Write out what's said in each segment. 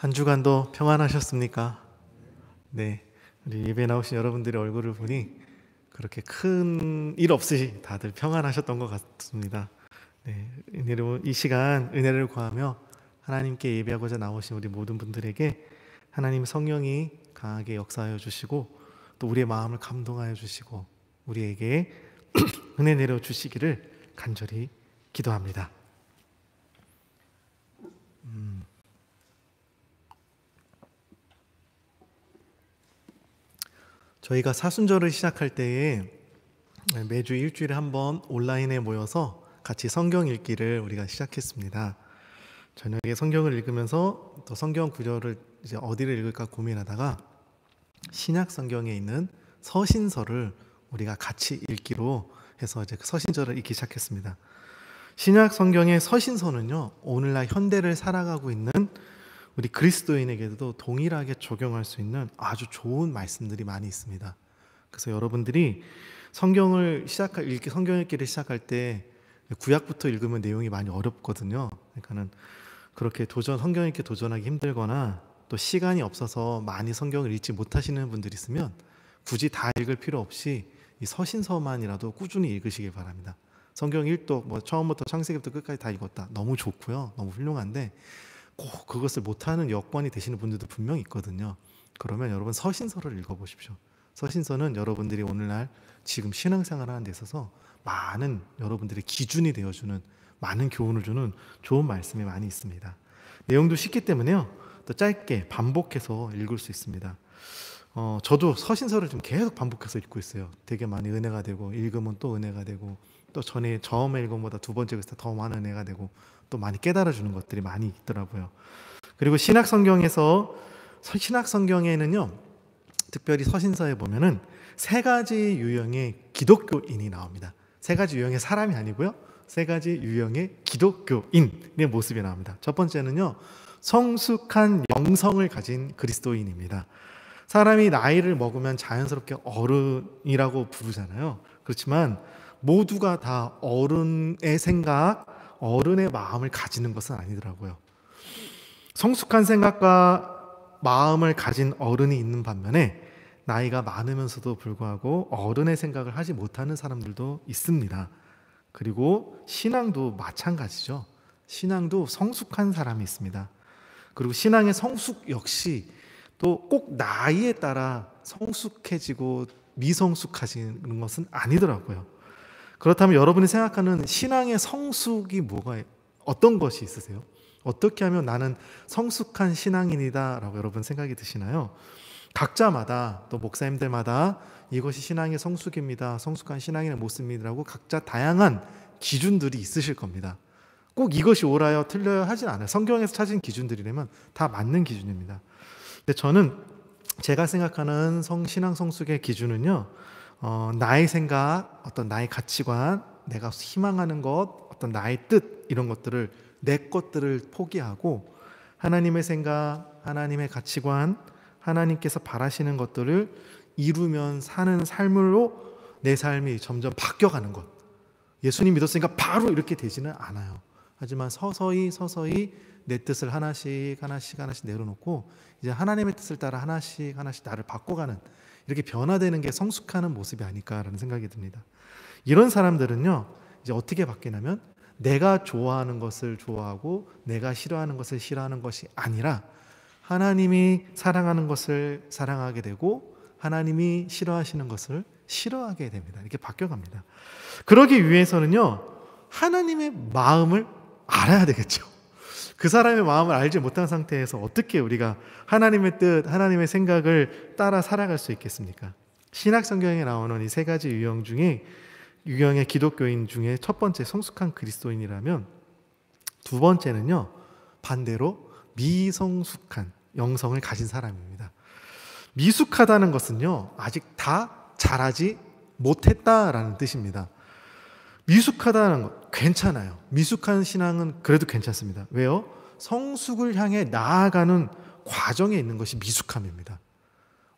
한 주간도 평안하셨습니까? 네, 우리 예배 나오신 여러분들의 얼굴을 보니 그렇게 큰 일 없이 다들 평안하셨던 것 같습니다. 네, 이 시간 은혜를 구하며 하나님께 예배하고자 나오신 우리 모든 분들에게 하나님 성령이 강하게 역사하여 주시고 또 우리의 마음을 감동하여 주시고 우리에게 은혜 내려 주시기를 간절히 기도합니다. 저희가 사순절을 시작할 때에 매주 일주일에 한 번 온라인에 모여서 같이 성경 읽기를 우리가 시작했습니다. 저녁에 성경을 읽으면서 또 성경 구절을 이제 어디를 읽을까 고민하다가 신약 성경에 있는 서신서를 우리가 같이 읽기로 해서 이제 서신서를 읽기 시작했습니다. 신약 성경의 서신서는요, 오늘날 현대를 살아가고 있는 우리 그리스도인에게도 동일하게 적용할 수 있는 아주 좋은 말씀들이 많이 있습니다. 그래서 여러분들이 성경 읽기를 시작할 때 구약부터 읽으면 내용이 많이 어렵거든요. 그러니까는 그렇게 성경 읽기 도전하기 힘들거나 또 시간이 없어서 많이 성경을 읽지 못하시는 분들이 있으면 굳이 다 읽을 필요 없이 이 서신서만이라도 꾸준히 읽으시길 바랍니다. 성경 1독 처음부터 창세기부터 끝까지 다 읽었다. 너무 좋고요. 너무 훌륭한데 꼭 그것을 못하는 여건이 되시는 분들도 분명히 있거든요. 그러면 여러분 서신서를 읽어보십시오. 서신서는 여러분들이 오늘날 지금 신앙생활을 하는 데 있어서 많은 여러분들의 기준이 되어주는, 많은 교훈을 주는 좋은 말씀이 많이 있습니다. 내용도 쉽기 때문에요, 또 짧게 반복해서 읽을 수 있습니다. 저도 서신서를 좀 계속 반복해서 읽고 있어요. 되게 많이 은혜가 되고, 읽으면 또 은혜가 되고, 또 처음에 읽은 것보다 두 번째 글쎄 더 많은 은혜가 되고, 또 많이 깨달아주는 것들이 많이 있더라고요. 그리고 신약 성경에는요, 특별히 서신서에 보면은 세 가지 유형의 기독교인이 나옵니다. 세 가지 유형의 사람이 아니고요, 세 가지 유형의 기독교인의 모습이 나옵니다. 첫 번째는요, 성숙한 영성을 가진 그리스도인입니다. 사람이 나이를 먹으면 자연스럽게 어른이라고 부르잖아요. 그렇지만 모두가 다 어른의 생각, 어른의 마음을 가지는 것은 아니더라고요. 성숙한 생각과 마음을 가진 어른이 있는 반면에 나이가 많으면서도 불구하고 어른의 생각을 하지 못하는 사람들도 있습니다. 그리고 신앙도 마찬가지죠. 신앙도 성숙한 사람이 있습니다. 그리고 신앙의 성숙 역시 또 꼭 나이에 따라 성숙해지고 미성숙해지는 것은 아니더라고요. 그렇다면 여러분이 생각하는 신앙의 성숙이 어떤 것이 있으세요? 어떻게 하면 나는 성숙한 신앙인이다 라고 여러분 생각이 드시나요? 각자마다, 또 목사님들마다 이것이 신앙의 성숙입니다, 성숙한 신앙인의 모습이라고 각자 다양한 기준들이 있으실 겁니다. 꼭 이것이 옳아요 틀려요 하진 않아요. 성경에서 찾은 기준들이라면 다 맞는 기준입니다. 근데 저는 제가 생각하는 신앙 성숙의 기준은요, 나의 생각, 어떤 나의 가치관, 내가 희망하는 것, 어떤 나의 뜻, 이런 것들을, 내 것들을 포기하고 하나님의 생각, 하나님의 가치관, 하나님께서 바라시는 것들을 이루면 사는 삶으로 내 삶이 점점 바뀌어가는 것. 예수님 믿었으니까 바로 이렇게 되지는 않아요. 하지만 서서히 내 뜻을 하나씩 내려놓고 이제 하나님의 뜻을 따라 하나씩 나를 바꿔가는, 이렇게 변화되는 게 성숙하는 모습이 아닐까라는 생각이 듭니다. 이런 사람들은요, 이제 어떻게 바뀌냐면 내가 좋아하는 것을 좋아하고 내가 싫어하는 것을 싫어하는 것이 아니라 하나님이 사랑하는 것을 사랑하게 되고 하나님이 싫어하시는 것을 싫어하게 됩니다. 이렇게 바뀌어갑니다. 그러기 위해서는요, 하나님의 마음을 알아야 되겠죠. 그 사람의 마음을 알지 못한 상태에서 어떻게 우리가 하나님의 뜻, 하나님의 생각을 따라 살아갈 수 있겠습니까? 신약 성경에 나오는 이 세 가지 유형의 기독교인 중에 첫 번째 성숙한 그리스도인이라면, 두 번째는요, 반대로 미성숙한 영성을 가진 사람입니다. 미숙하다는 것은요, 아직 다 잘하지 못했다라는 뜻입니다. 미숙하다는 것 괜찮아요. 미숙한 신앙은 그래도 괜찮습니다. 왜요? 성숙을 향해 나아가는 과정에 있는 것이 미숙함입니다.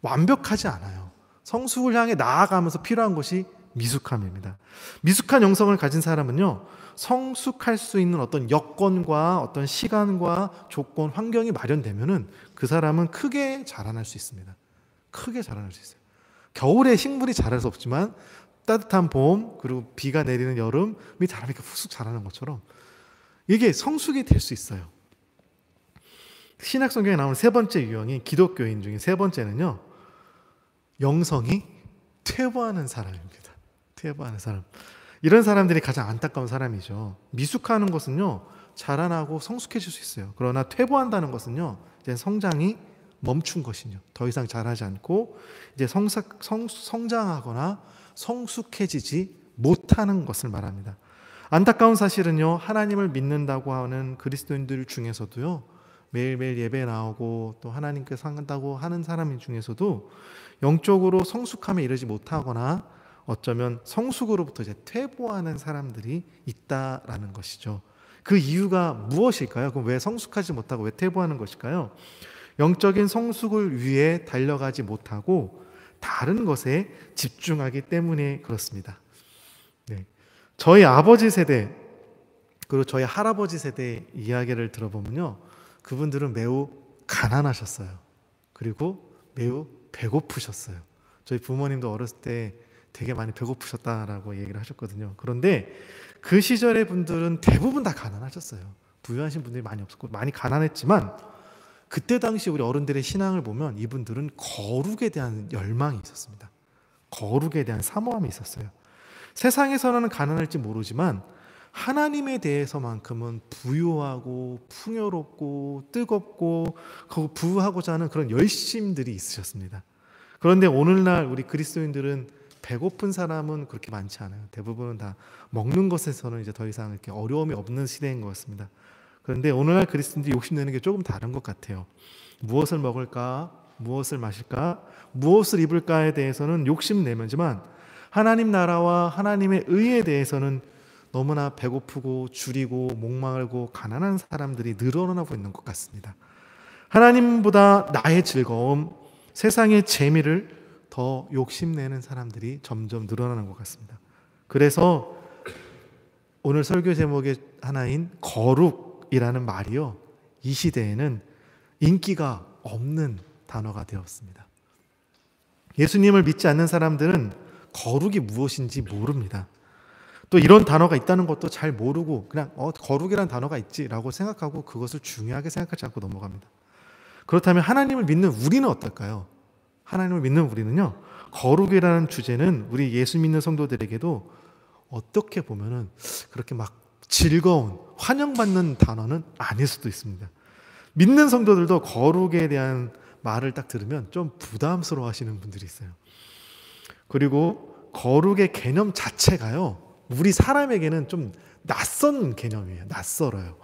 완벽하지 않아요. 성숙을 향해 나아가면서 필요한 것이 미숙함입니다. 미숙한 영성을 가진 사람은요, 성숙할 수 있는 어떤 여건과 어떤 시간과 조건, 환경이 마련되면은 그 사람은 크게 자라날 수 있습니다. 크게 자라날 수 있어요. 겨울에 식물이 자랄 수 없지만 따뜻한 봄 그리고 비가 내리는 여름이 자라니까 훅 자라는 것처럼 이게 성숙이 될 수 있어요. 신약 성경에 나오는 세 번째 유형이 기독교인 중에 세 번째는요, 영성이 퇴보하는 사람입니다. 퇴보하는 사람. 이런 사람들이 가장 안타까운 사람이죠. 미숙하는 것은요, 자라나고 성숙해질 수 있어요. 그러나 퇴보한다는 것은요, 이제 성장이 멈춘 것이죠. 더 이상 자라지 않고 이제 성장하거나 성숙해지지 못하는 것을 말합니다. 안타까운 사실은요, 하나님을 믿는다고 하는 그리스도인들 중에서도요, 매일매일 예배 나오고 또 하나님께 산다고 하는 사람 중에서도 영적으로 성숙함에 이르지 못하거나 어쩌면 성숙으로부터 이제 퇴보하는 사람들이 있다라는 것이죠. 그 이유가 무엇일까요? 그럼 왜 성숙하지 못하고 왜 퇴보하는 것일까요? 영적인 성숙을 위해 달려가지 못하고 다른 것에 집중하기 때문에 그렇습니다. 네. 저희 아버지 세대 그리고 저희 할아버지 세대 이야기를 들어보면요, 그분들은 매우 가난하셨어요. 그리고 매우 배고프셨어요. 저희 부모님도 어렸을 때 되게 많이 배고프셨다라고 얘기를 하셨거든요. 그런데 그 시절의 분들은 대부분 다 가난하셨어요. 부유하신 분들이 많이 없었고 많이 가난했지만 그때 당시 우리 어른들의 신앙을 보면 이분들은 거룩에 대한 열망이 있었습니다. 거룩에 대한 사모함이 있었어요. 세상에서는 가난할지 모르지만 하나님에 대해서만큼은 부유하고 풍요롭고 뜨겁고 부하고자 하는 그런 열심들이 있으셨습니다. 그런데 오늘날 우리 그리스도인들은 배고픈 사람은 그렇게 많지 않아요. 대부분은 다 먹는 것에서는 이제 더 이상 이렇게 어려움이 없는 시대인 것 같습니다. 그런데 오늘날 그리스도인들이 욕심내는 게 조금 다른 것 같아요. 무엇을 먹을까? 무엇을 마실까? 무엇을 입을까에 대해서는 욕심내면지만 하나님 나라와 하나님의 의에 대해서는 너무나 배고프고 줄이고 목마르고 가난한 사람들이 늘어나고 있는 것 같습니다. 하나님보다 나의 즐거움, 세상의 재미를 더 욕심내는 사람들이 점점 늘어나는 것 같습니다. 그래서 오늘 설교 제목의 하나인 거룩이라는 말이요, 이 시대에는 인기가 없는 단어가 되었습니다. 예수님을 믿지 않는 사람들은 거룩이 무엇인지 모릅니다. 또 이런 단어가 있다는 것도 잘 모르고 그냥 거룩이라는 단어가 있지라고 생각하고 그것을 중요하게 생각하지 않고 넘어갑니다. 그렇다면 하나님을 믿는 우리는 어떨까요? 하나님을 믿는 우리는요, 거룩이라는 주제는 우리 예수 믿는 성도들에게도 어떻게 보면은 그렇게 막 즐거운 환영받는 단어는 아닐 수도 있습니다. 믿는 성도들도 거룩에 대한 말을 딱 들으면 좀 부담스러워 하시는 분들이 있어요. 그리고 거룩의 개념 자체가요, 우리 사람에게는 좀 낯선 개념이에요. 낯설어요.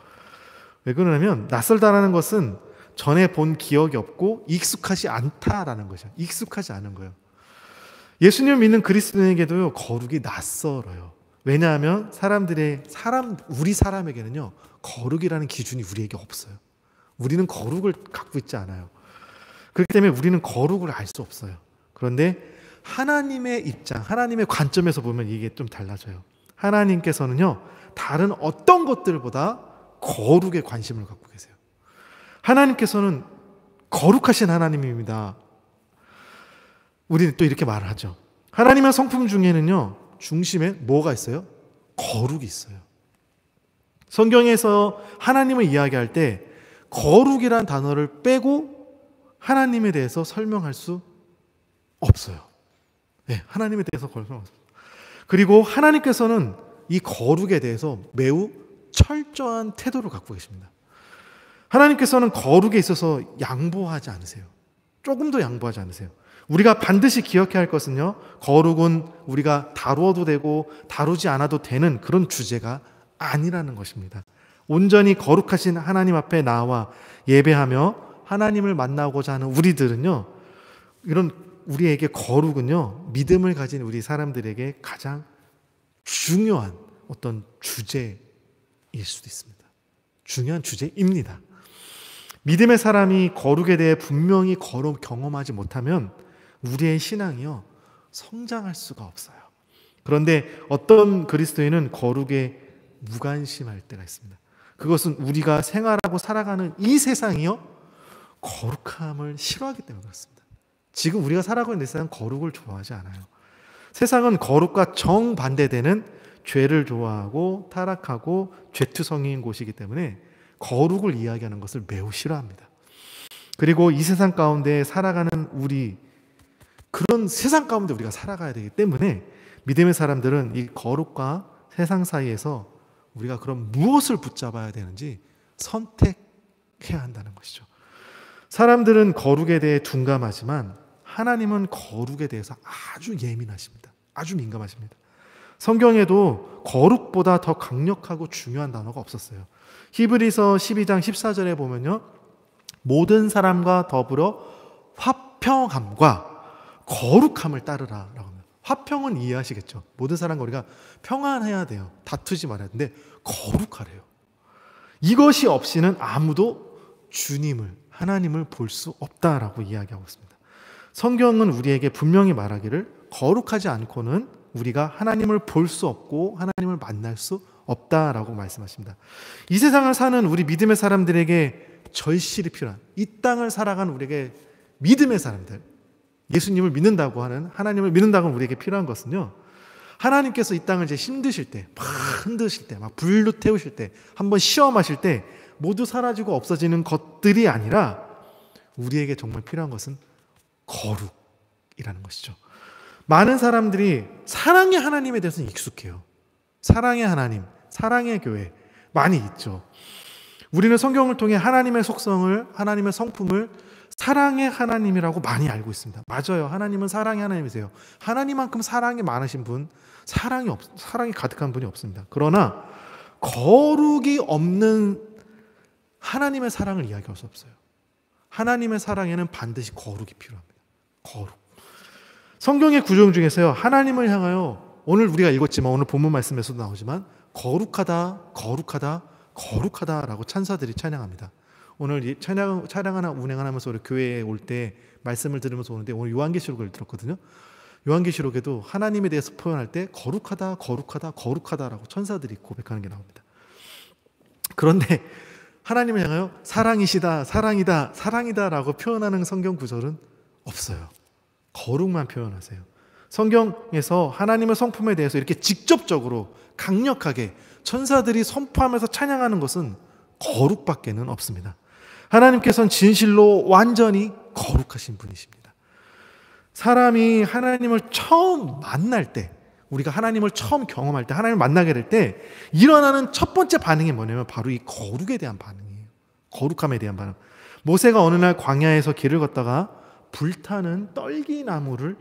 왜 그러냐면 낯설다라는 것은 전에 본 기억이 없고 익숙하지 않다라는 것이죠. 익숙하지 않은 거예요. 예수님을 믿는 그리스도인에게도요, 거룩이 낯설어요. 왜냐하면 우리 사람에게는요, 거룩이라는 기준이 우리에게 없어요. 우리는 거룩을 갖고 있지 않아요. 그렇기 때문에 우리는 거룩을 알 수 없어요. 그런데 하나님의 입장, 하나님의 관점에서 보면 이게 좀 달라져요. 하나님께서는요, 다른 어떤 것들보다 거룩에 관심을 갖고 계세요. 하나님께서는 거룩하신 하나님입니다. 우리는 또 이렇게 말을 하죠. 하나님의 성품 중에는요, 중심에 뭐가 있어요? 거룩이 있어요. 성경에서 하나님을 이야기할 때 거룩이란 단어를 빼고 하나님에 대해서 설명할 수 없어요. 네, 하나님에 대해서 설명할 수 없어요. 그리고 하나님께서는 이 거룩에 대해서 매우 철저한 태도를 갖고 계십니다. 하나님께서는 거룩에 있어서 양보하지 않으세요. 조금도 양보하지 않으세요. 우리가 반드시 기억해야 할 것은요, 거룩은 우리가 다루어도 되고 다루지 않아도 되는 그런 주제가 아니라는 것입니다. 온전히 거룩하신 하나님 앞에 나와 예배하며 하나님을 만나고자 하는 우리들은요, 이런 우리에게 거룩은요, 믿음을 가진 우리 사람들에게 가장 중요한 어떤 주제일 수도 있습니다. 중요한 주제입니다. 믿음의 사람이 거룩에 대해 분명히 경험하지 못하면 우리의 신앙이요, 성장할 수가 없어요. 그런데 어떤 그리스도인은 거룩에 무관심할 때가 있습니다. 그것은 우리가 생활하고 살아가는 이 세상이요, 거룩함을 싫어하기 때문에 그렇습니다. 지금 우리가 살아가고 있는 세상은 거룩을 좋아하지 않아요. 세상은 거룩과 정반대되는 죄를 좋아하고 타락하고 죄투성이인 곳이기 때문에 거룩을 이야기하는 것을 매우 싫어합니다. 그리고 이 세상 가운데 살아가는 우리, 그런 세상 가운데 우리가 살아가야 되기 때문에 믿음의 사람들은 이 거룩과 세상 사이에서 우리가 그럼 무엇을 붙잡아야 되는지 선택해야 한다는 것이죠. 사람들은 거룩에 대해 둔감하지만 하나님은 거룩에 대해서 아주 예민하십니다. 아주 민감하십니다. 성경에도 거룩보다 더 강력하고 중요한 단어가 없었어요. 히브리서 12장 14절에 보면요, 모든 사람과 더불어 화평함과 거룩함을 따르라 라고 합니다. 화평은 이해하시겠죠. 모든 사람과 우리가 평안해야 돼요. 다투지 말아야 되는데 거룩하래요. 이것이 없이는 아무도 주님을, 하나님을 볼 수 없다라고 이야기하고 있습니다. 성경은 우리에게 분명히 말하기를 거룩하지 않고는 우리가 하나님을 볼 수 없고 하나님을 만날 수 없다라고 말씀하십니다. 이 세상을 사는 우리 믿음의 사람들에게 절실히 필요한, 이 땅을 살아가는 우리에게 믿음의 사람들, 예수님을 믿는다고 하는, 하나님을 믿는다고 하는 우리에게 필요한 것은요, 하나님께서 이 땅을 이제 힘드실 때, 막 흔드실 때, 막 불로 태우실 때, 한번 시험하실 때 모두 사라지고 없어지는 것들이 아니라 우리에게 정말 필요한 것은 거룩이라는 것이죠. 많은 사람들이 사랑의 하나님에 대해서는 익숙해요. 사랑의 하나님, 사랑의 교회 많이 있죠. 우리는 성경을 통해 하나님의 속성을, 하나님의 성품을 사랑의 하나님이라고 많이 알고 있습니다. 맞아요. 하나님은 사랑의 하나님이세요. 하나님만큼 사랑이 많으신 분, 사랑이 가득한 분이 없습니다. 그러나 거룩이 없는 하나님의 사랑을 이야기할 수 없어요. 하나님의 사랑에는 반드시 거룩이 필요합니다. 거룩. 성경의 구절 중에서요, 하나님을 향하여, 오늘 우리가 읽었지만 오늘 본문 말씀에서도 나오지만 거룩하다, 거룩하다, 거룩하다라고 찬사들이 찬양합니다. 오늘 이 찬양하나 운행하면서 우리 교회에 올 때 말씀을 들으면서 오는데 오늘 요한계시록을 들었거든요. 요한계시록에도 하나님에 대해서 표현할 때 거룩하다, 거룩하다, 거룩하다라고 천사들이 고백하는 게 나옵니다. 그런데 하나님을 향하여 사랑이시다, 사랑이다, 사랑이다라고 표현하는 성경 구절은 없어요. 거룩만 표현하세요. 성경에서 하나님의 성품에 대해서 이렇게 직접적으로 강력하게 천사들이 선포하면서 찬양하는 것은 거룩밖에는 없습니다. 하나님께서는 진실로 완전히 거룩하신 분이십니다. 사람이 하나님을 처음 만날 때, 우리가 하나님을 처음 경험할 때, 하나님을 만나게 될 때 일어나는 첫 번째 반응이 뭐냐면 바로 이 거룩에 대한 반응이에요. 거룩함에 대한 반응. 모세가 어느 날 광야에서 길을 걷다가 불타는 떨기나무를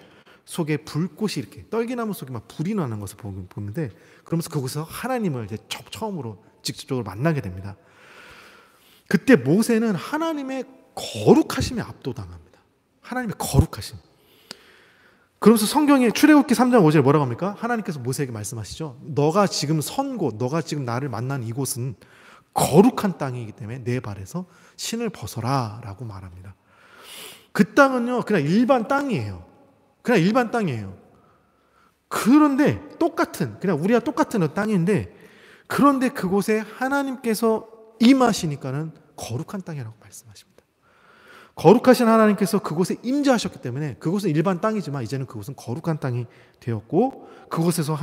속에 불꽃이 이렇게, 떨기나무 속에 막 불이 나는 것을 보는데, 그러면서 그곳에서 하나님을 이제 처음으로 직접적으로 만나게 됩니다. 그때 모세는 하나님의 거룩하심에 압도당합니다. 하나님의 거룩하심. 그러면서 성경에 출애굽기 3장 5절에 뭐라고 합니까? 하나님께서 모세에게 말씀하시죠. 너가 지금 선 곳, 너가 지금 나를 만난 이곳은 거룩한 땅이기 때문에 내 발에서 신을 벗어라 라고 말합니다. 그 땅은요, 그냥 일반 땅이에요. 그냥 일반 땅이에요. 그런데 그냥 우리와 똑같은 땅인데, 그런데 그곳에 하나님께서 임하시니까는 거룩한 땅이라고 말씀하십니다. 거룩하신 하나님께서 그곳에 임재하셨기 때문에 그곳은 일반 땅이지만 이제는 그곳은 거룩한 땅이 되었고, 그곳에서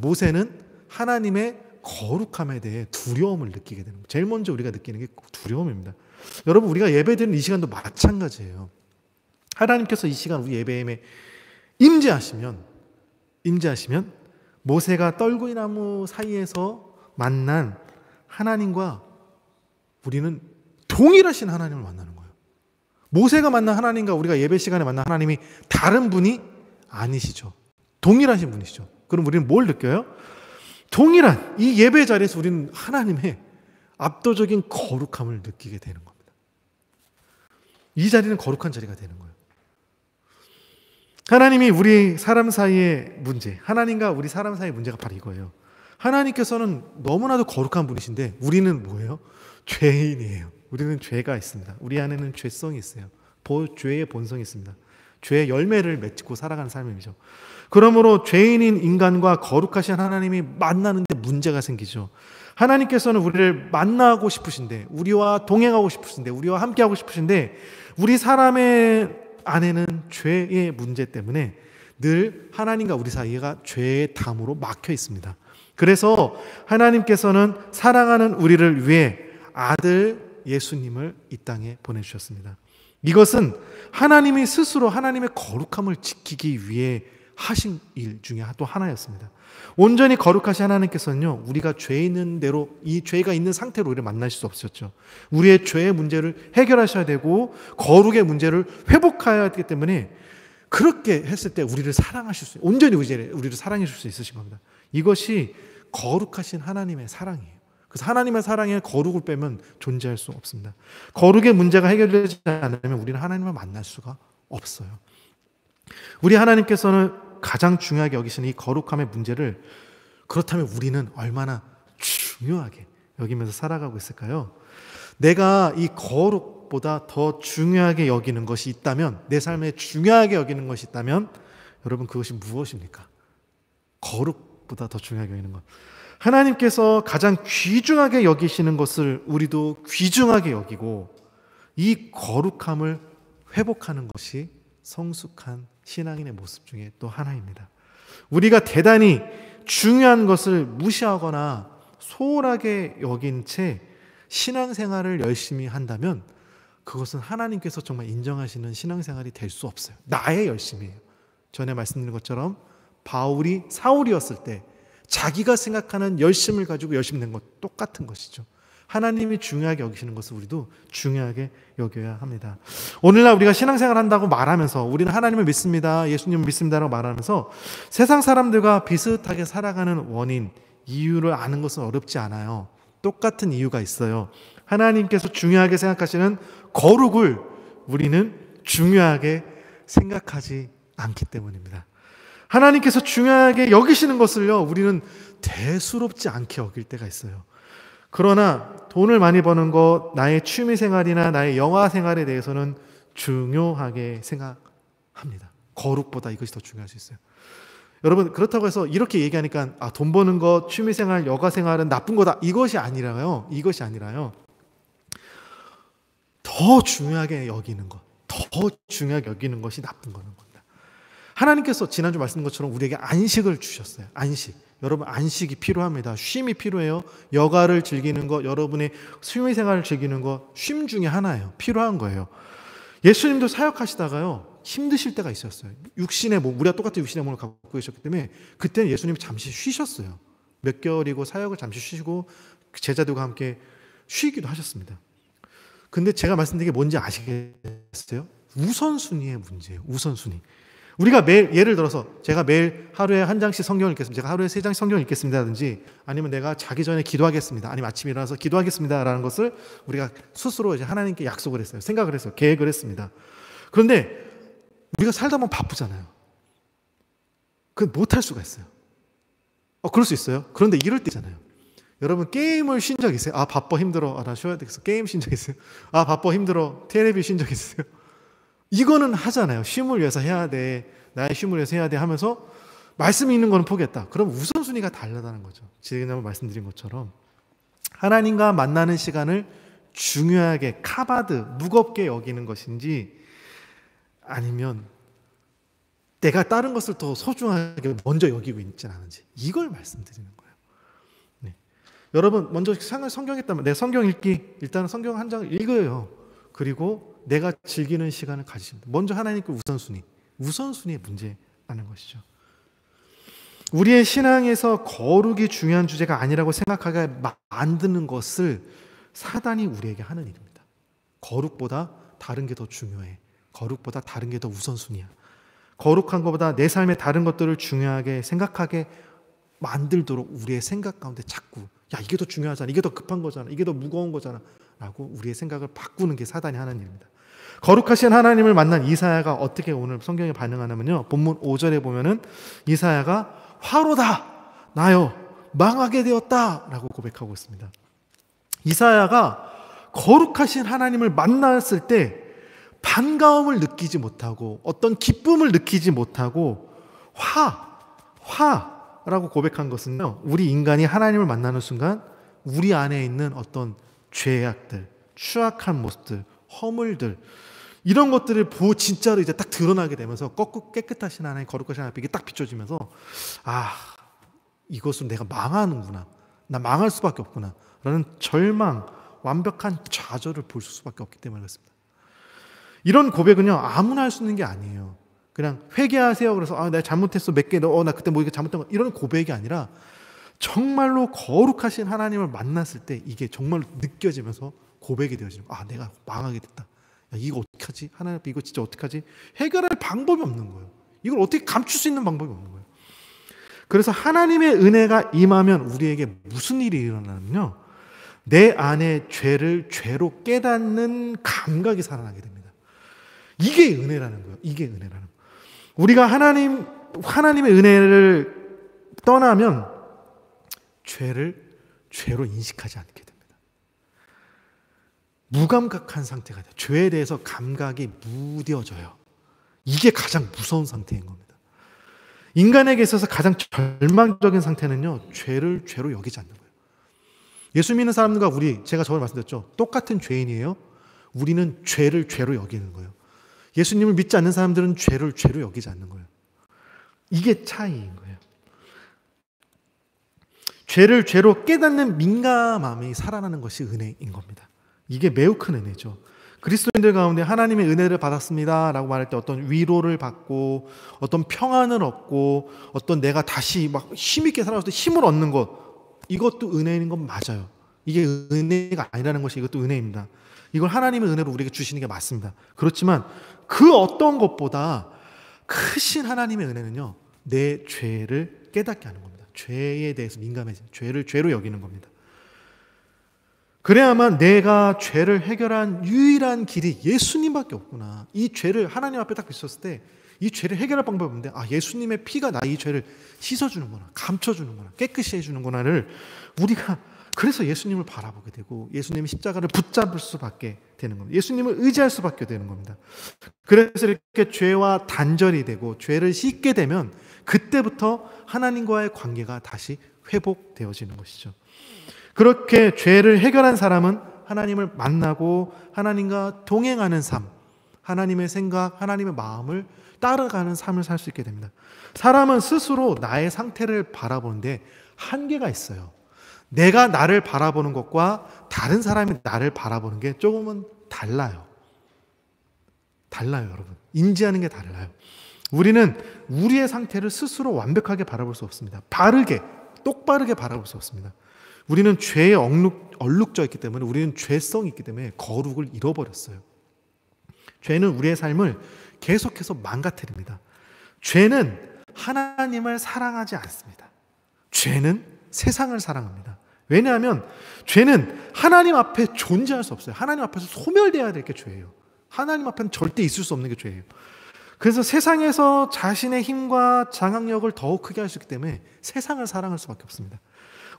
모세는 하나님의 거룩함에 대해 두려움을 느끼게 되는 거예요. 제일 먼저 우리가 느끼는 게 두려움입니다. 여러분, 우리가 예배드리는 이 시간도 마찬가지예요. 하나님께서 이 시간 우리 예배에 임재하시면 모세가 떨구이나무 사이에서 만난 하나님과 우리는 동일하신 하나님을 만나는 거예요. 모세가 만난 하나님과 우리가 예배 시간에 만난 하나님이 다른 분이 아니시죠. 동일하신 분이시죠. 그럼 우리는 뭘 느껴요? 동일한 이 예배 자리에서 우리는 하나님의 압도적인 거룩함을 느끼게 되는 겁니다. 이 자리는 거룩한 자리가 되는 거예요. 하나님이 우리 사람 사이의 문제, 하나님과 우리 사람 사이의 문제가 바로 이거예요. 하나님께서는 너무나도 거룩한 분이신데 우리는 뭐예요? 죄인이에요. 우리는 죄가 있습니다. 우리 안에는 죄성이 있어요. 죄의 본성이 있습니다. 죄의 열매를 맺고 살아가는 삶이죠. 그러므로 죄인인 인간과 거룩하신 하나님이 만나는데 문제가 생기죠. 하나님께서는 우리를 만나고 싶으신데, 우리와 동행하고 싶으신데, 우리와 함께하고 싶으신데, 우리 사람의 안에는 죄의 문제 때문에 늘 하나님과 우리 사이가 죄의 담으로 막혀 있습니다. 그래서 하나님께서는 사랑하는 우리를 위해 아들 예수님을 이 땅에 보내주셨습니다. 이것은 하나님이 스스로 하나님의 거룩함을 지키기 위해 하신 일 중에 또 하나였습니다. 온전히 거룩하신 하나님께서는요, 우리가 죄 있는 대로, 이 죄가 있는 상태로 우리를 만나실 수 없었죠. 우리의 죄의 문제를 해결하셔야 되고 거룩의 문제를 회복해야 하기 때문에 그렇게 했을 때 우리를 사랑하실 수, 온전히 우리를 사랑해 줄 수 있으신 겁니다. 이것이 거룩하신 하나님의 사랑이에요. 그래서 하나님의 사랑에 거룩을 빼면 존재할 수 없습니다. 거룩의 문제가 해결되지 않으면 우리는 하나님을 만날 수가 없어요. 우리 하나님께서는 가장 중요하게 여기시는 이 거룩함의 문제를, 그렇다면 우리는 얼마나 중요하게 여기면서 살아가고 있을까요? 내가 이 거룩보다 더 중요하게 여기는 것이 있다면, 내 삶에 중요하게 여기는 것이 있다면, 여러분 그것이 무엇입니까? 거룩보다 더 중요하게 여기는 것. 하나님께서 가장 귀중하게 여기시는 것을 우리도 귀중하게 여기고, 이 거룩함을 회복하는 것이 성숙한 신앙인의 모습 중에 또 하나입니다. 우리가 대단히 중요한 것을 무시하거나 소홀하게 여긴 채 신앙생활을 열심히 한다면 그것은 하나님께서 정말 인정하시는 신앙생활이 될 수 없어요. 나의 열심이에요. 전에 말씀드린 것처럼 바울이 사울이었을 때 자기가 생각하는 열심을 가지고 열심히 된 것 똑같은 것이죠. 하나님이 중요하게 여기시는 것을 우리도 중요하게 여겨야 합니다. 오늘날 우리가 신앙생활 한다고 말하면서, 우리는 하나님을 믿습니다, 예수님을 믿습니다라고 말하면서 세상 사람들과 비슷하게 살아가는 원인, 이유를 아는 것은 어렵지 않아요. 똑같은 이유가 있어요. 하나님께서 중요하게 생각하시는 거룩을 우리는 중요하게 생각하지 않기 때문입니다. 하나님께서 중요하게 여기시는 것을요, 우리는 대수롭지 않게 여길 때가 있어요. 그러나 돈을 많이 버는 것, 나의 취미 생활이나 나의 영화 생활에 대해서는 중요하게 생각합니다. 거룩보다 이것이 더 중요할 수 있어요. 여러분, 그렇다고 해서 이렇게 얘기하니까 돈 버는 것, 취미 생활, 여가 생활은 나쁜 거다, 이것이 아니라요. 더 중요하게 여기는 것, 더 중요하게 여기는 것이 나쁜 거는 겁니다. 하나님께서 지난주 말씀드린 것처럼 우리에게 안식을 주셨어요. 안식. 여러분, 안식이 필요합니다. 쉼이 필요해요. 여가를 즐기는 것, 여러분의 취미 생활을 즐기는 것, 쉼 중에 하나예요. 필요한 거예요. 예수님도 사역하시다가요, 힘드실 때가 있었어요. 육신의 몸, 우리가 똑같은 육신의 몸을 갖고 계셨기 때문에 그때는 예수님이 잠시 쉬셨어요. 몇 개월이고 사역을 잠시 쉬시고 제자들과 함께 쉬기도 하셨습니다. 근데 제가 말씀드린 게 뭔지 아시겠어요? 우선순위의 문제예요. 우선순위. 우리가 매일, 예를 들어서 제가 매일 하루에 한 장씩 성경을 읽겠습니다, 제가 하루에 3장씩 성경을 읽겠습니다라든지, 아니면 내가 자기 전에 기도하겠습니다, 아니면 아침에 일어나서 기도하겠습니다라는 것을 우리가 스스로 이제 하나님께 약속을 했어요. 생각을 했어요. 계획을 했습니다. 그런데 우리가 살다 보면 바쁘잖아요. 그건 못할 수가 있어요. 그럴 수 있어요. 그런데 이럴 때잖아요. 여러분, 게임을 쉰 적 있어요? 바빠, 힘들어, 나 쉬어야 되겠어. 게임 쉰 적 있어요? 바빠, 힘들어, 텔레비 쉰 적 있어요? 이거는 하잖아요. 쉼을 위해서 해야 돼, 나의 쉼을 위해서 해야 돼 하면서 말씀이 있는 거는 포기했다. 그럼 우선순위가 다르다는 거죠. 지금 말씀드린 것처럼 하나님과 만나는 시간을 중요하게, 카바드, 무겁게 여기는 것인지, 아니면 내가 다른 것을 더 소중하게 먼저 여기고 있지는 않은지, 이걸 말씀드리는 거예요. 네. 여러분, 먼저 성경 했다면 내 성경 읽기, 일단은 성경 한 장을 읽어요. 그리고 내가 즐기는 시간을 가지십니다. 먼저 하나님께 우선순위의 문제라는 것이죠. 우리의 신앙에서 거룩이 중요한 주제가 아니라고 생각하게 만드는 것을 사단이 우리에게 하는 일입니다. 거룩보다 다른 게 더 중요해. 거룩보다 다른 게 더 우선순위야. 거룩한 것보다 내 삶의 다른 것들을 중요하게 생각하게 만들도록 우리의 생각 가운데 자꾸, 이게 더 중요하잖아, 이게 더 급한 거잖아, 이게 더 무거운 거잖아 라고 우리의 생각을 바꾸는 게 사단이 하는 일입니다. 거룩하신 하나님을 만난 이사야가 어떻게 오늘 성경에 반응하냐면요, 본문 5절에 보면은 이사야가 화로다, 나여 망하게 되었다 라고 고백하고 있습니다. 이사야가 거룩하신 하나님을 만났을 때 반가움을 느끼지 못하고 어떤 기쁨을 느끼지 못하고 화라고 고백한 것은요, 우리 인간이 하나님을 만나는 순간 우리 안에 있는 어떤 죄악들, 추악한 모습들, 허물들, 이런 것들을 진짜로 이제 딱 드러나게 되면서 깨끗하신 하나님, 거룩하신 하나님, 이게 딱 비춰지면서 이것은 내가 망하는구나, 나 망할 수밖에 없구나 라는 절망, 완벽한 좌절을 볼 수밖에 없기 때문에 그렇습니다. 이런 고백은요, 아무나 할 수 있는 게 아니에요. 그냥 회개하세요, 그래서 내가 잘못했어, 몇 개, 나 그때 뭐 이게 잘못된 거, 이런 고백이 아니라 정말로 거룩하신 하나님을 만났을 때 이게 정말로 느껴지면서 고백이 되어지는 거예요. 내가 망하게 됐다. 이거 어떡하지? 하나님 앞에 이거 진짜 어떡하지? 해결할 방법이 없는 거예요. 이걸 어떻게 감출 수 있는 방법이 없는 거예요. 그래서 하나님의 은혜가 임하면 우리에게 무슨 일이 일어나냐면요, 내 안에 죄를 죄로 깨닫는 감각이 살아나게 됩니다. 이게 은혜라는 거예요. 이게 은혜라는 거예요. 우리가 하나님의 은혜를 떠나면 죄를 죄로 인식하지 않게 됩니다. 무감각한 상태가 돼요. 죄에 대해서 감각이 무뎌져요. 이게 가장 무서운 상태인 겁니다. 인간에게 있어서 가장 절망적인 상태는요, 죄를 죄로 여기지 않는 거예요. 예수 믿는 사람들과 제가 저번에 말씀드렸죠. 똑같은 죄인이에요. 우리는 죄를 죄로 여기는 거예요. 예수님을 믿지 않는 사람들은 죄를 죄로 여기지 않는 거예요. 이게 차이인 거예요. 죄를 죄로 깨닫는 민감함이 살아나는 것이 은혜인 겁니다. 이게 매우 큰 은혜죠. 그리스도인들 가운데 하나님의 은혜를 받았습니다 라고 말할 때 어떤 위로를 받고 어떤 평안을 얻고 어떤 내가 다시 막 힘있게 살아갈 때 힘을 얻는 것, 이것도 은혜인 건 맞아요. 이게 은혜가 아니라는 것이 이것도 은혜입니다. 이걸 하나님의 은혜로 우리에게 주시는 게 맞습니다. 그렇지만 그 어떤 것보다 크신 하나님의 은혜는요, 내 죄를 깨닫게 하는 겁니다. 죄에 대해서 민감해지는, 죄를 죄로 여기는 겁니다. 그래야만 내가 죄를 해결한 유일한 길이 예수님밖에 없구나. 이 죄를 하나님 앞에 딱 비쳤을 때 이 죄를 해결할 방법이 없는데 예수님의 피가 나 이 죄를 씻어주는구나, 감춰주는구나, 깨끗이 해주는구나를 우리가, 그래서 예수님을 바라보게 되고 예수님의 십자가를 붙잡을 수밖에 되는 겁니다. 예수님을 의지할 수밖에 되는 겁니다. 그래서 이렇게 죄와 단절이 되고 죄를 씻게 되면 그때부터 하나님과의 관계가 다시 회복되어지는 것이죠. 그렇게 죄를 해결한 사람은 하나님을 만나고 하나님과 동행하는 삶, 하나님의 생각, 하나님의 마음을 따라가는 삶을 살 수 있게 됩니다. 사람은 스스로 나의 상태를 바라보는데 한계가 있어요. 내가 나를 바라보는 것과 다른 사람이 나를 바라보는 게 조금은 달라요. 여러분. 인지하는 게 달라요. 우리는 우리의 상태를 스스로 완벽하게 바라볼 수 없습니다. 똑바르게 바라볼 수 없습니다. 우리는 죄에 얼룩져 있기 때문에, 우리는 죄성이 있기 때문에 거룩을 잃어버렸어요. 죄는 우리의 삶을 계속해서 망가뜨립니다. 죄는 하나님을 사랑하지 않습니다. 죄는 세상을 사랑합니다. 왜냐하면 죄는 하나님 앞에 존재할 수 없어요. 하나님 앞에서 소멸되어야 될 게 죄예요. 하나님 앞에는 절대 있을 수 없는 게 죄예요. 그래서 세상에서 자신의 힘과 장악력을 더욱 크게 할 수 있기 때문에 세상을 사랑할 수밖에 없습니다.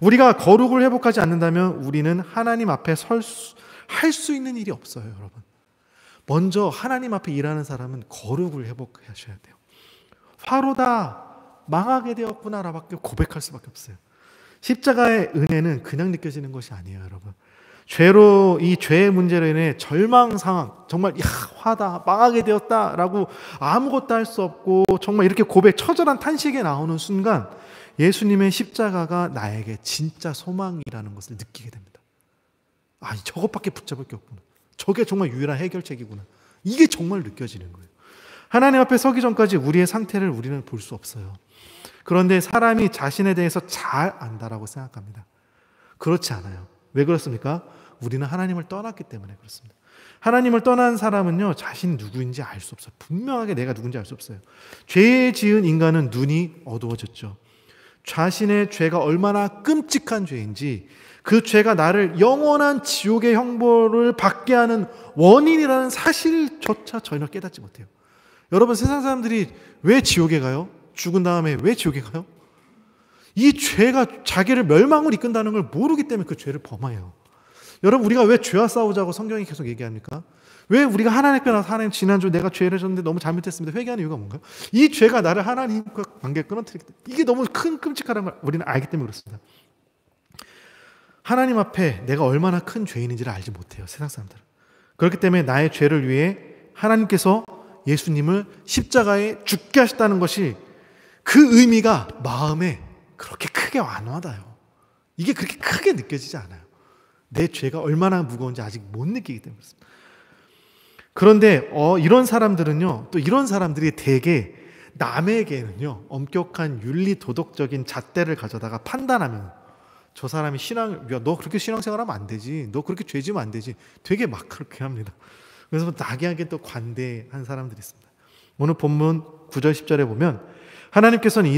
우리가 거룩을 회복하지 않는다면 우리는 하나님 앞에 할 수 있는 일이 없어요, 여러분. 먼저 하나님 앞에 일하는 사람은 거룩을 회복하셔야 돼요. 화로다, 망하게 되었구나라밖에 고백할 수밖에 없어요. 십자가의 은혜는 그냥 느껴지는 것이 아니에요, 여러분. 이 죄의 문제로 인해 절망 상황, 정말 화다, 망하게 되었다라고 아무것도 할 수 없고 정말 이렇게 처절한 탄식에 나오는 순간 예수님의 십자가가 나에게 진짜 소망이라는 것을 느끼게 됩니다. 저것밖에 붙잡을 게 없구나. 저게 정말 유일한 해결책이구나. 이게 정말 느껴지는 거예요. 하나님 앞에 서기 전까지 우리의 상태를 우리는 볼 수 없어요. 그런데 사람이 자신에 대해서 잘 안다라고 생각합니다. 그렇지 않아요. 왜 그렇습니까? 우리는 하나님을 떠났기 때문에 그렇습니다. 하나님을 떠난 사람은요, 자신이 누구인지 알 수 없어요. 분명하게 내가 누군지 알 수 없어요. 죄에 지은 인간은 눈이 어두워졌죠. 자신의 죄가 얼마나 끔찍한 죄인지, 그 죄가 나를 영원한 지옥의 형벌을 받게 하는 원인이라는 사실조차 전혀 깨닫지 못해요. 여러분, 세상 사람들이 왜 지옥에 가요? 죽은 다음에 왜 지옥에 가요? 이 죄가 자기를 멸망을 이끈다는 걸 모르기 때문에 그 죄를 범해요. 여러분, 우리가 왜 죄와 싸우자고 성경이 계속 얘기합니까? 왜 우리가 하나님 앞에 나서 하나님, 지난주 내가 죄를 졌는데 너무 잘못했습니다, 회개하는 이유가 뭔가요? 이 죄가 나를 하나님과 관계를 끊어뜨리기 때문에, 이게 너무 큰 끔찍하다는 걸 우리는 알기 때문에 그렇습니다. 하나님 앞에 내가 얼마나 큰 죄인인지를 알지 못해요, 세상 사람들은. 그렇기 때문에 나의 죄를 위해 하나님께서 예수님을 십자가에 죽게 하셨다는 것이, 그 의미가 마음에 그렇게 크게 안 와닿아요. 이게 그렇게 크게 느껴지지 않아요. 내 죄가 얼마나 무거운지 아직 못 느끼기 때문에 그렇습니다. 그런데 이런 사람들은요, 또 이런 사람들이 대개 남에게는요 엄격한 윤리 도덕적인 잣대를 가져다가 판단하면, 저 사람이 너 그렇게 신앙생활하면 안 되지, 너 그렇게 죄 지면 안 되지, 되게 막 그렇게 합니다. 그래서 나에게 또 관대한 사람들이 있습니다. 오늘 본문 9절 10절에 보면 하나님께서는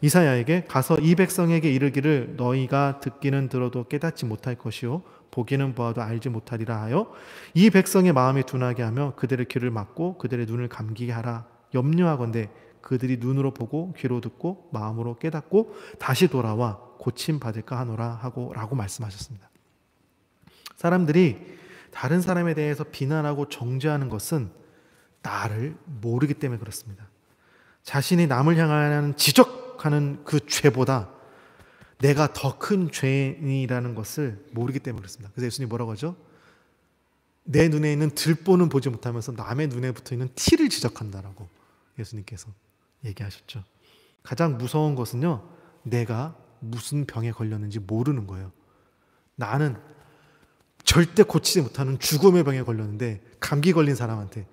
이사야에게 가서 이 백성에게 이르기를 너희가 듣기는 들어도 깨닫지 못할 것이요 보기는 보아도 알지 못하리라 하여 이 백성의 마음이 둔하게 하며 그들의 귀를 막고 그들의 눈을 감기게 하라. 염려하건대 그들이 눈으로 보고 귀로 듣고 마음으로 깨닫고 다시 돌아와 고침 받을까 하노라 하고 라고 말씀하셨습니다. 사람들이 다른 사람에 대해서 비난하고 정죄하는 것은 나를 모르기 때문에 그렇습니다. 자신이 남을 향하는 지적하는 그 죄보다 내가 더 큰 죄인이라는 것을 모르기 때문에 그렇습니다. 그래서 예수님이 뭐라고 하죠? 내 눈에 있는 들보는 보지 못하면서 남의 눈에 붙어있는 티를 지적한다라고 예수님께서 얘기하셨죠. 가장 무서운 것은요, 내가 무슨 병에 걸렸는지 모르는 거예요. 나는 절대 고치지 못하는 죽음의 병에 걸렸는데 감기 걸린 사람한테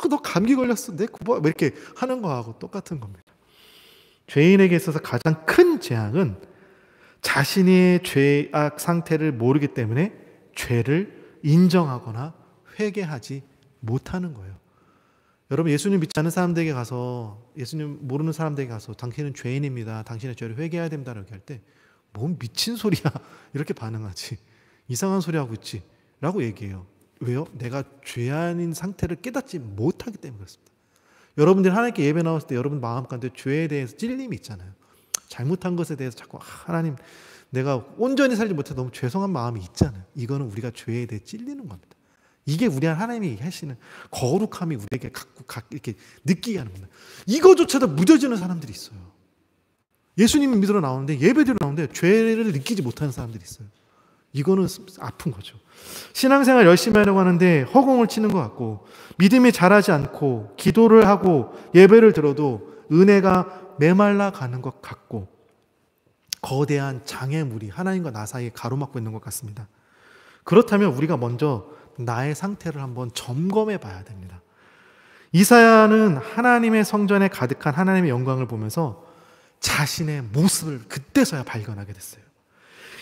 너 감기 걸렸어, 뭐 이렇게 하는 거하고 똑같은 겁니다. 죄인에게 있어서 가장 큰 재앙은 자신의 죄악 상태를 모르기 때문에 죄를 인정하거나 회개하지 못하는 거예요. 여러분, 예수님 믿지 않는 사람들에게 가서, 예수님 모르는 사람들에게 가서 당신은 죄인입니다, 당신의 죄를 회개해야 됩니다라고 얘기할 때 뭔 미친 소리야 이렇게 반응하지, 이상한 소리 하고 있지 라고 얘기해요. 왜요? 내가 죄인인 상태를 깨닫지 못하기 때문에 그렇습니다. 여러분들이 하나님께 예배 나왔을 때 여러분 마음 가운데 죄에 대해서 찔림이 있잖아요. 잘못한 것에 대해서 자꾸 하나님, 내가 온전히 살지 못해 너무 죄송한 마음이 있잖아요. 이거는 우리가 죄에 대해 찔리는 겁니다. 이게 우리 하나님이 하시는 거룩함이 우리에게 이렇게 느끼게 하는 겁니다. 이거조차도 무뎌지는 사람들이 있어요. 예수님을 믿으러 나오는데, 예배드리러 나오는데 죄를 느끼지 못하는 사람들이 있어요. 이거는 아픈 거죠. 신앙생활 열심히 하려고 하는데 허공을 치는 것 같고, 믿음이 자라지 않고 기도를 하고 예배를 들어도 은혜가 메말라 가는 것 같고, 거대한 장애물이 하나님과 나 사이에 가로막고 있는 것 같습니다. 그렇다면 우리가 먼저 나의 상태를 한번 점검해 봐야 됩니다. 이사야는 하나님의 성전에 가득한 하나님의 영광을 보면서 자신의 모습을 그때서야 발견하게 됐어요.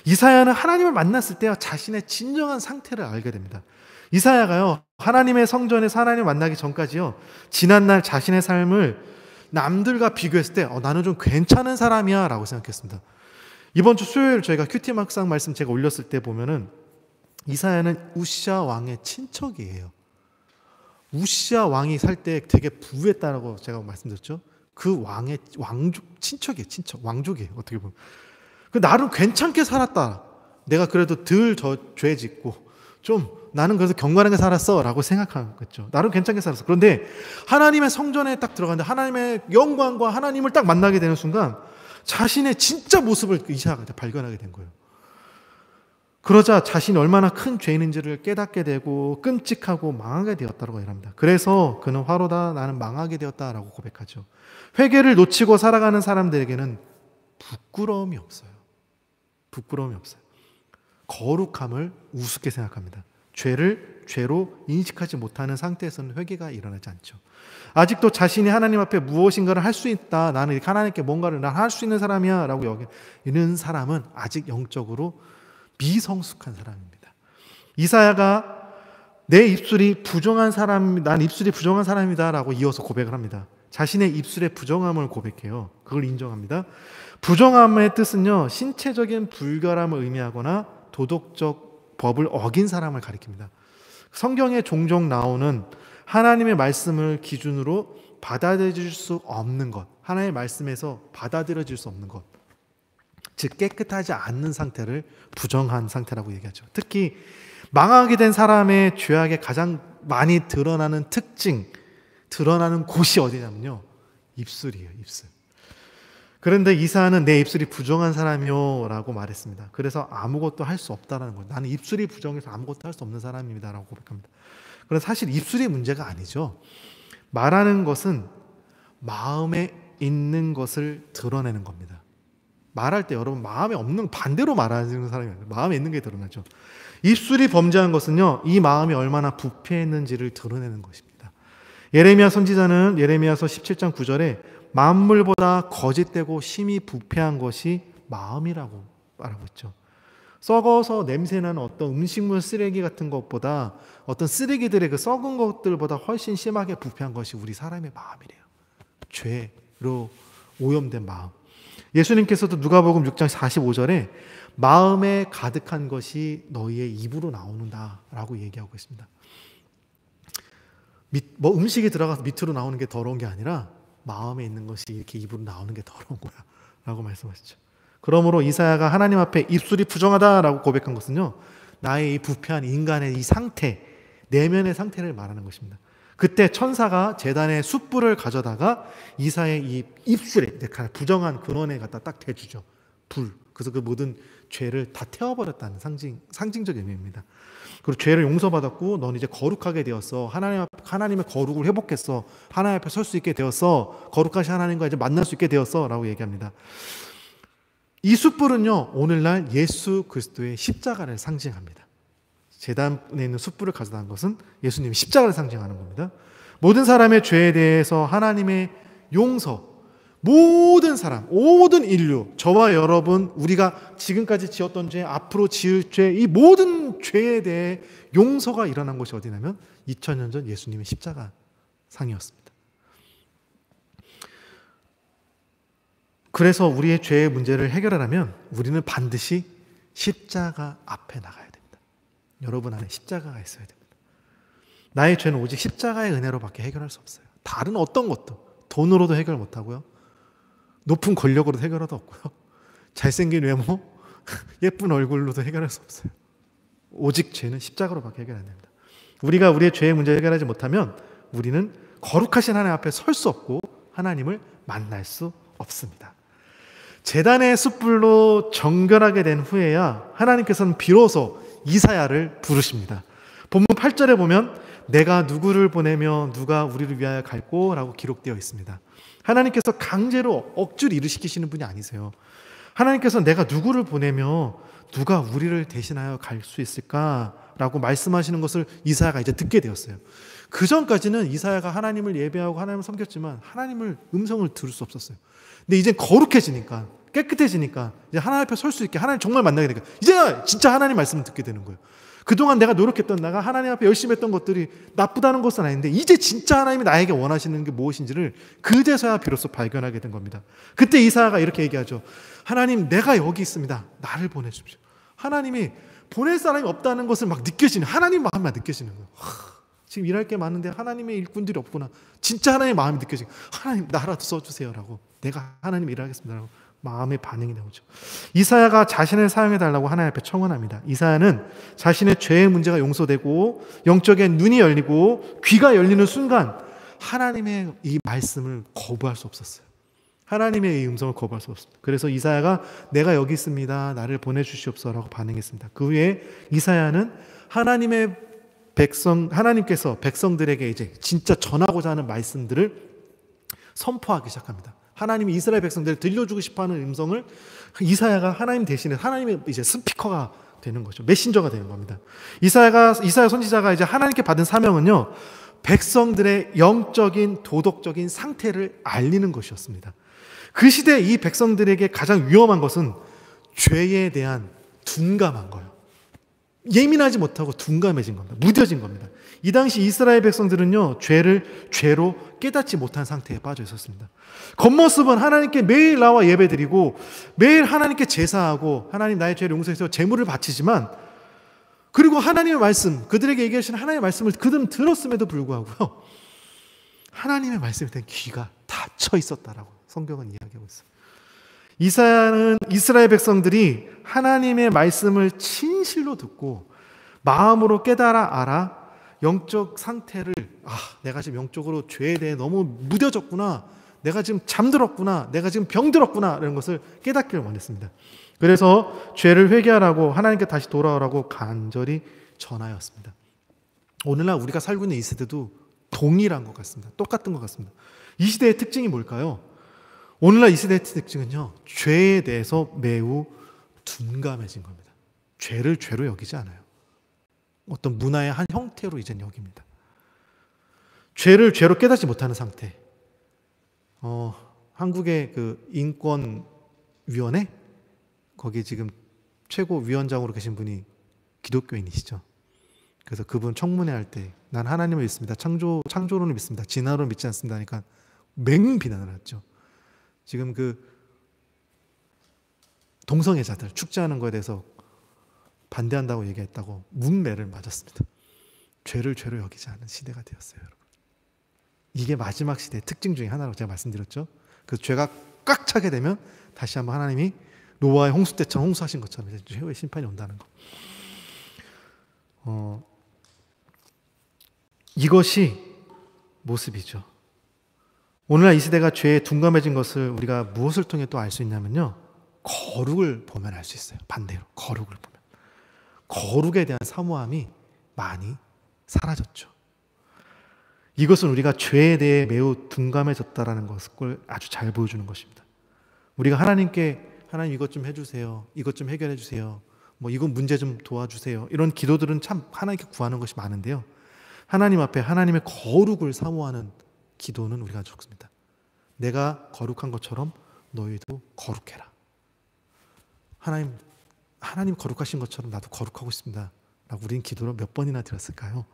이사야는 하나님을 만났을 때 자신의 진정한 상태를 알게 됩니다. 이사야가요, 하나님의 성전에서 하나님을 만나기 전까지요, 지난날 자신의 삶을 남들과 비교했을 때 나는 좀 괜찮은 사람이야 라고 생각했습니다. 이번 주 수요일 저희가 큐티 막상 말씀 제가 올렸을 때 보면은 이사야는 우시아 왕의 친척이에요. 우시아 왕이 살 때 되게 부유했다라고 제가 말씀드렸죠. 그 왕의 친척이에요. 친척, 왕족이에요. 어떻게 보면. 나름 괜찮게 살았다. 내가 그래도 덜 죄 짓고 좀 나는 그래서 경건하게 살았어 라고 생각하겠죠. 나름 괜찮게 살았어. 그런데 하나님의 성전에 딱 들어갔는데 하나님의 영광과 하나님을 딱 만나게 되는 순간 자신의 진짜 모습을 이사야가 발견하게 된 거예요. 그러자 자신이 얼마나 큰 죄인인지를 깨닫게 되고 끔찍하고 망하게 되었다고 얘기합니다. 그래서 그는 화로다, 나는 망하게 되었다라고 고백하죠. 회개를 놓치고 살아가는 사람들에게는 부끄러움이 없어요. 부끄러움이 없어요. 거룩함을 우습게 생각합니다. 죄를 죄로 인식하지 못하는 상태에서는 회개가 일어나지 않죠. 아직도 자신이 하나님 앞에 무엇인가를 할 수 있다, 나는 하나님께 뭔가를 할 수 있는 사람이야 라고 여기는 사람은 아직 영적으로 미성숙한 사람입니다. 이사야가 내 입술이 부정한 사람, 난 입술이 부정한 사람이다 라고 이어서 고백을 합니다. 자신의 입술의 부정함을 고백해요. 그걸 인정합니다. 부정함의 뜻은요, 신체적인 불결함을 의미하거나 도덕적 법을 어긴 사람을 가리킵니다. 성경에 종종 나오는 하나님의 말씀을 기준으로 받아들일 수 없는 것, 하나님의 말씀에서 받아들여질 수 없는 것, 즉 깨끗하지 않는 상태를 부정한 상태라고 얘기하죠. 특히 망하게 된 사람의 죄악에 가장 많이 드러나는 특징, 드러나는 곳이 어디냐면요, 입술이에요. 입술. 그런데 이사야는 내 입술이 부정한 사람이요 라고 말했습니다. 그래서 아무것도 할 수 없다는 거예요. 나는 입술이 부정해서 아무것도 할 수 없는 사람입니다 라고 고백합니다. 그런데 사실 입술이 문제가 아니죠. 말하는 것은 마음에 있는 것을 드러내는 겁니다. 말할 때 여러분 마음에 없는, 반대로 말하는 사람이 아니에요. 마음에 있는 게 드러나죠. 입술이 범죄한 것은요, 이 마음이 얼마나 부패했는지를 드러내는 것입니다. 예레미야 선지자는 예레미야서 17장 9절에 만물보다 거짓되고 심히 부패한 것이 마음이라고 말하고 있죠. 썩어서 냄새나는 어떤 음식물 쓰레기 같은 것보다, 어떤 쓰레기들의 그 썩은 것들보다 훨씬 심하게 부패한 것이 우리 사람의 마음이래요. 죄로 오염된 마음. 예수님께서도 누가복음 6장 45절에 마음에 가득한 것이 너희의 입으로 나오는다라고 얘기하고 있습니다. 음식이 들어가서 밑으로 나오는 게 더러운 게 아니라 마음에 있는 것이 이렇게 입으로 나오는 게 더러운 거야 라고 말씀하시죠. 그러므로 이사야가 하나님 앞에 입술이 부정하다라고 고백한 것은요, 나의 이 부패한 인간의 이 상태, 내면의 상태를 말하는 것입니다. 그때 천사가 제단의 숯불을 가져다가 이사야의 이 입술에, 부정한 근원에 갖다 딱 대주죠. 불. 그래서 그 모든 죄를 다 태워버렸다는 상징적 의미입니다. 그리고 죄를 용서받았고 넌 이제 거룩하게 되었어. 하나님의 거룩을 회복했어. 하나님 앞에 설 수 있게 되었어. 거룩하신 하나님과 이제 만날 수 있게 되었어 라고 얘기합니다. 이 숯불은요, 오늘날 예수 그리스도의 십자가를 상징합니다. 제단에 있는 숯불을 가져다 한 것은 예수님의 십자가를 상징하는 겁니다. 모든 사람의 죄에 대해서 하나님의 용서, 모든 사람, 모든 인류, 저와 여러분, 우리가 지금까지 지었던 죄, 앞으로 지을 죄, 이 모든 죄에 대해 용서가 일어난 것이 어디냐면 2000년 전 예수님의 십자가 상이었습니다. 그래서 우리의 죄의 문제를 해결하려면 우리는 반드시 십자가 앞에 나가야 됩니다. 여러분 안에 십자가가 있어야 됩니다. 나의 죄는 오직 십자가의 은혜로밖에 해결할 수 없어요. 다른 어떤 것도, 돈으로도 해결 못하고요, 높은 권력으로도 해결할 수 없고요, 잘생긴 외모, 예쁜 얼굴로도 해결할 수 없어요. 오직 죄는 십자가로밖에 해결 안 됩니다. 우리가 우리의 죄의 문제를 해결하지 못하면 우리는 거룩하신 하나님 앞에 설 수 없고 하나님을 만날 수 없습니다. 제단의 숯불로 정결하게 된 후에야 하나님께서는 비로소 이사야를 부르십니다. 본문 8절에 보면 내가 누구를 보내며 누가 우리를 위하여 갈꼬? 라고 기록되어 있습니다. 하나님께서 강제로 억지로 일을 시키시는 분이 아니세요. 하나님께서 내가 누구를 보내며 누가 우리를 대신하여 갈 수 있을까? 라고 말씀하시는 것을 이사야가 이제 듣게 되었어요. 그 전까지는 이사야가 하나님을 예배하고 하나님을 섬겼지만 하나님을 음성을 들을 수 없었어요. 근데 이제 거룩해지니까, 깨끗해지니까, 이제 하나님 앞에 설 수 있게, 하나님 정말 만나게 되니까 이제 진짜 하나님 말씀을 듣게 되는 거예요. 그동안 내가 노력했던, 내가 하나님 앞에 열심히 했던 것들이 나쁘다는 것은 아닌데 이제 진짜 하나님이 나에게 원하시는 게 무엇인지를 그제서야 비로소 발견하게 된 겁니다. 그때 이사야가 이렇게 얘기하죠. 하나님, 내가 여기 있습니다. 나를 보내주십시오. 하나님이 보낼 사람이 없다는 것을 막 느껴지는, 하나님 마음만 느껴지는 거예요. 지금 일할 게 많은데 하나님의 일꾼들이 없구나. 진짜 하나님의 마음이 느껴지고, 하나님 나라도 써주세요 라고, 내가 하나님 일하겠습니다 라고 마음의 반응이 나오죠. 이사야가 자신을 사용해달라고 하나님 앞에 청원합니다. 이사야는 자신의 죄의 문제가 용서되고 영적인 눈이 열리고 귀가 열리는 순간 하나님의 이 말씀을 거부할 수 없었어요. 하나님의 이 음성을 거부할 수 없습니다. 그래서 이사야가 내가 여기 있습니다. 나를 보내주시옵소서라고 반응했습니다. 그 후에 이사야는 하나님께서 백성들에게 이제 진짜 전하고자 하는 말씀들을 선포하기 시작합니다. 하나님이 이스라엘 백성들을 들려주고 싶어하는 음성을 이사야가 하나님 대신에 하나님의 이제 스피커가 되는 거죠. 메신저가 되는 겁니다. 이사야 선지자가 이제 하나님께 받은 사명은요, 백성들의 영적인 도덕적인 상태를 알리는 것이었습니다. 그 시대 이 백성들에게 가장 위험한 것은 죄에 대한 둔감한 거예요. 예민하지 못하고 둔감해진 겁니다. 무뎌진 겁니다. 이 당시 이스라엘 백성들은요, 죄를 죄로 깨닫지 못한 상태에 빠져 있었습니다. 겉모습은 하나님께 매일 나와 예배드리고 매일 하나님께 제사하고 하나님 나의 죄를 용서해서 제물을 바치지만, 그리고 하나님의 말씀, 그들에게 얘기하신 하나님의 말씀을 그들은 들었음에도 불구하고요, 하나님의 말씀에 대한 귀가 닫혀 있었다라고 성경은 이야기하고 있어요. 이사야는 이스라엘 백성들이 하나님의 말씀을 진실로 듣고 마음으로 깨달아 알아 영적 상태를 내가 지금 영적으로 죄에 대해 너무 무뎌졌구나, 내가 지금 잠들었구나, 내가 지금 병들었구나, 이런 것을 깨닫기를 원했습니다. 그래서 죄를 회개하라고 하나님께 다시 돌아오라고 간절히 전하였습니다. 오늘날 우리가 살고 있는 이 세대도 동일한 것 같습니다. 똑같은 것 같습니다. 이 시대의 특징이 뭘까요? 오늘날 이 시대의 특징은요, 죄에 대해서 매우 둔감해진 겁니다. 죄를 죄로 여기지 않아요. 어떤 문화의 한 형태로 이젠 여깁니다. 죄를 죄로 깨닫지 못하는 상태. 한국의 그 인권위원회, 거기 지금 최고 위원장으로 계신 분이 기독교인이시죠. 그래서 그분 청문회 할 때 난 하나님을 믿습니다, 창조론을 믿습니다, 진화론을 믿지 않습니다 하니까 맹비난을 했죠. 지금 그 동성애자들 축제하는 거에 대해서 반대한다고 얘기했다고 문매를 맞았습니다. 죄를 죄로 여기지 않은 시대가 되었어요, 여러분. 이게 마지막 시대의 특징 중에 하나라고 제가 말씀드렸죠. 그 죄가 꽉 차게 되면 다시 한번 하나님이 노아의 홍수 때처럼 홍수하신 것처럼 이제 최후의 심판이 온다는 거. 이것이 모습이죠. 오늘날 이 시대가 죄에 둔감해진 것을 우리가 무엇을 통해 또 알 수 있냐면요, 거룩을 보면 알 수 있어요. 반대로 거룩을 보면 거룩에 대한 사모함이 많이 사라졌죠. 이것은 우리가 죄에 대해 매우 둔감해졌다라는 것을 아주 잘 보여주는 것입니다. 우리가 하나님께 하나님 이것 좀 해주세요, 이것 좀 해결해 주세요, 뭐 이건 문제 좀 도와주세요, 이런 기도들은 참 하나님께 구하는 것이 많은데요, 하나님 앞에 하나님의 거룩을 사모하는 기도는 우리가 적습니다. 내가 거룩한 것처럼 너희도 거룩해라. 하나님 거룩하신 것처럼 나도 거룩하고 싶습니다 라고 우리는 기도를 몇 번이나 드렸을까요?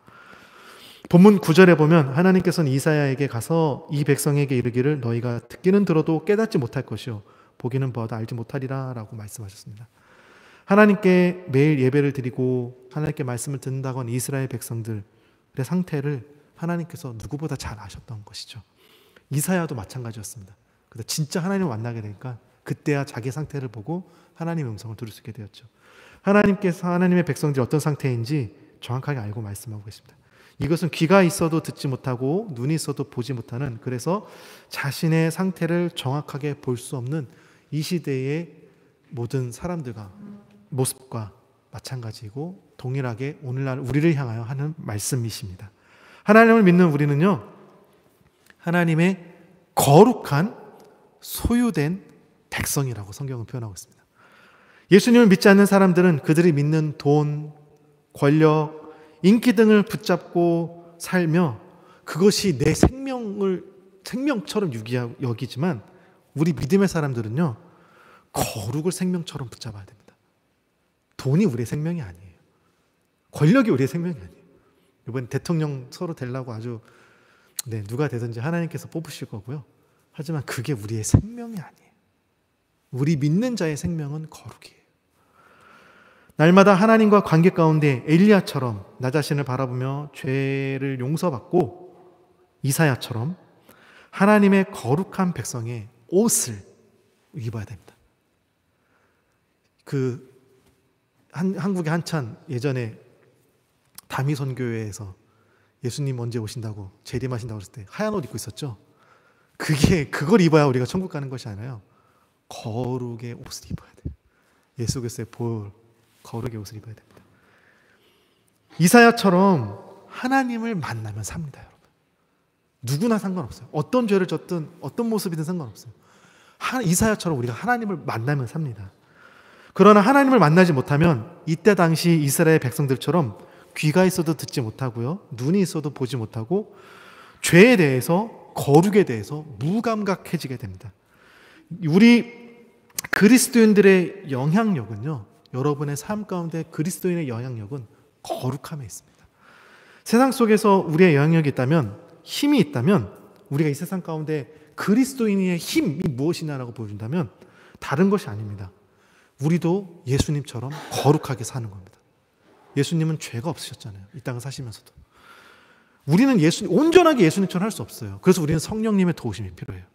본문 9절에 보면 하나님께서는 이사야에게 가서 이 백성에게 이르기를 너희가 듣기는 들어도 깨닫지 못할 것이요 보기는 보아도 알지 못하리라 라고 말씀하셨습니다. 하나님께 매일 예배를 드리고 하나님께 말씀을 듣는다건 이스라엘 백성들의 상태를 하나님께서 누구보다 잘 아셨던 것이죠. 이사야도 마찬가지였습니다. 그래서 진짜 하나님을 만나게 되니까 그때야 자기 상태를 보고 하나님의 음성을 들을 수 있게 되었죠. 하나님께서 하나님의 백성들이 어떤 상태인지 정확하게 알고 말씀하고 계십니다. 이것은 귀가 있어도 듣지 못하고 눈이 있어도 보지 못하는, 그래서 자신의 상태를 정확하게 볼 수 없는 이 시대의 모든 사람들과 모습과 마찬가지고 동일하게 오늘날 우리를 향하여 하는 말씀이십니다. 하나님을 믿는 우리는요, 하나님의 거룩한 소유된 백성이라고 성경은 표현하고 있습니다. 예수님을 믿지 않는 사람들은 그들이 믿는 돈, 권력, 인기 등을 붙잡고 살며 그것이 내 생명처럼 여기지만 우리 믿음의 사람들은요, 거룩을 생명처럼 붙잡아야 됩니다. 돈이 우리의 생명이 아니에요. 권력이 우리의 생명이 아니에요. 이번 대통령 서로 되려고 아주 누가 되든지 하나님께서 뽑으실 거고요. 하지만 그게 우리의 생명이 아니에요. 우리 믿는 자의 생명은 거룩이에요. 날마다 하나님과 관계 가운데 엘리야처럼 나 자신을 바라보며 죄를 용서받고 이사야처럼 하나님의 거룩한 백성의 옷을 입어야 됩니다. 한국에 한참 예전에 다미선교회에서 예수님 언제 오신다고 재림하신다고 했을 때 하얀 옷 입고 있었죠. 그걸 입어야 우리가 천국 가는 것이 아니라요, 거룩의 옷을 입어야 돼요. 예수 그리스도의 볼 거룩의 옷을 입어야 됩니다. 이사야처럼 하나님을 만나면 삽니다, 여러분. 누구나 상관없어요. 어떤 죄를 졌든 어떤 모습이든 상관없어요. 이사야처럼 우리가 하나님을 만나면 삽니다. 그러나 하나님을 만나지 못하면 이때 당시 이스라엘 백성들처럼 귀가 있어도 듣지 못하고요, 눈이 있어도 보지 못하고 죄에 대해서, 거룩에 대해서 무감각해지게 됩니다. 우리 그리스도인들의 영향력은요, 여러분의 삶 가운데 그리스도인의 영향력은 거룩함에 있습니다. 세상 속에서 우리의 영향력이 있다면, 힘이 있다면, 우리가 이 세상 가운데 그리스도인의 힘이 무엇이냐라고 보여준다면 다른 것이 아닙니다. 우리도 예수님처럼 거룩하게 사는 겁니다. 예수님은 죄가 없으셨잖아요, 이 땅을 사시면서도. 우리는 온전하게 예수님처럼 할 수 없어요. 그래서 우리는 성령님의 도우심이 필요해요.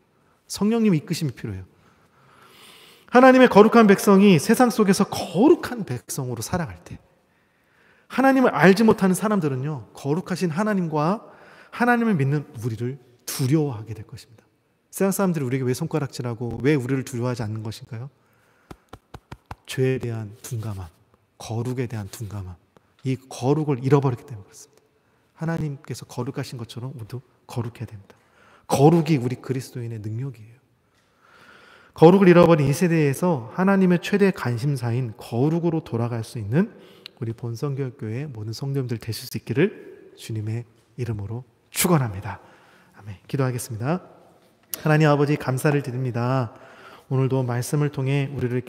성령님의 이끄심이 필요해요. 하나님의 거룩한 백성이 세상 속에서 거룩한 백성으로 살아갈 때, 하나님을 알지 못하는 사람들은요, 거룩하신 하나님과 하나님을 믿는 우리를 두려워하게 될 것입니다. 세상 사람들이 우리에게 왜 손가락질하고 왜 우리를 두려워하지 않는 것일까요? 죄에 대한 둔감함, 거룩에 대한 둔감함, 이 거룩을 잃어버렸기 때문에 그렇습니다. 하나님께서 거룩하신 것처럼 우리도 거룩해야 됩니다. 거룩이 우리 그리스도인의 능력이에요. 거룩을 잃어버린 이 세대에서 하나님의 최대 관심사인 거룩으로 돌아갈 수 있는 우리 본성교회의 모든 성도님들 되실 수 있기를 주님의 이름으로 축원합니다. 아멘. 기도하겠습니다. 하나님 아버지 감사를 드립니다. 오늘도 말씀을 통해 우리를